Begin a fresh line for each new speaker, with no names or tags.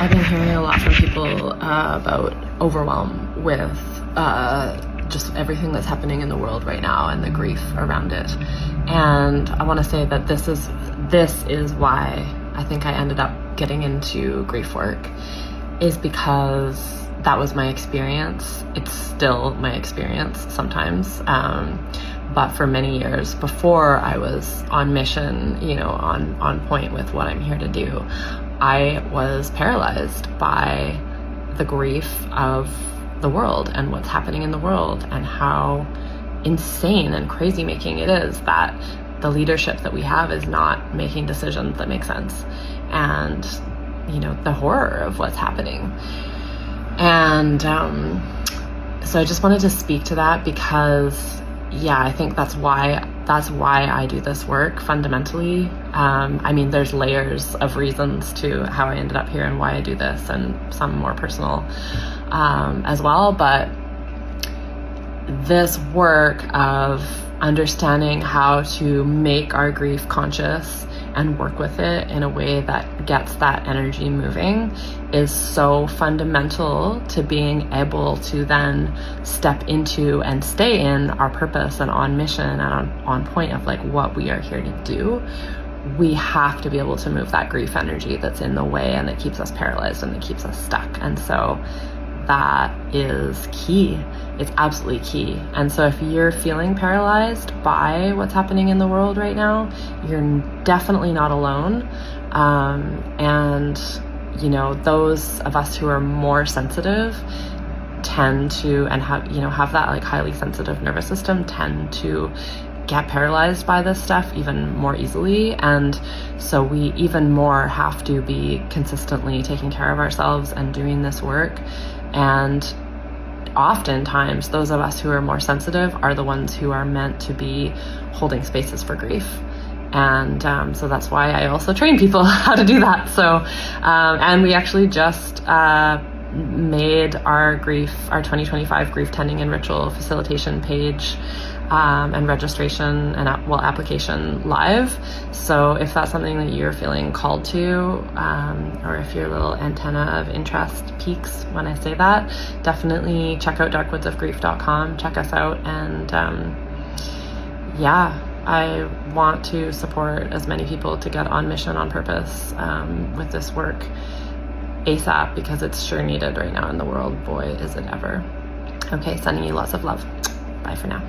I've been hearing a lot from people about overwhelm with just everything that's happening in the world right now and the grief around it. And I want to say that this is why I think I ended up getting into grief work, is because that was my experience. It's still my experience sometimes. But for many years before I was on mission, on point with what I'm here to do, I was paralyzed by the grief of the world and what's happening in the world, and how insane and crazy making it is that the leadership that we have is not making decisions that make sense, and the horror of what's happening. And so I just wanted to speak to that because I think that's why I do this work fundamentally. There's layers of reasons to how I ended up here and why I do this, and some more personal as well. But this work of understanding how to make our grief conscious and work with it in a way that gets that energy moving is so fundamental to being able to then step into and stay in our purpose and on mission and on point of like what we are here to do. We have to be able to move that grief energy that's in the way and that keeps us paralyzed and that keeps us stuck. And so that is key. It's absolutely key. And so if you're feeling paralyzed by what's happening in the world right now, you're definitely not alone. And those of us who are more sensitive tend to, and have that like highly sensitive nervous system, tend to get paralyzed by this stuff even more easily. And so we even more have to be consistently taking care of ourselves and doing this work. And oftentimes those of us who are more sensitive are the ones who are meant to be holding spaces for grief. And so that's why I also train people how to do that. So and we actually just made our 2025 grief tending and ritual facilitation page and registration and application live. So if that's something that you're feeling called to, or if your little antenna of interest peaks when I say that, definitely check out darkwoodsofgrief.com, check us out. And I want to support as many people to get on mission, on purpose with this work ASAP, because it's sure needed right now in the world. Boy, is it ever. Okay, sending you lots of love. Bye for now.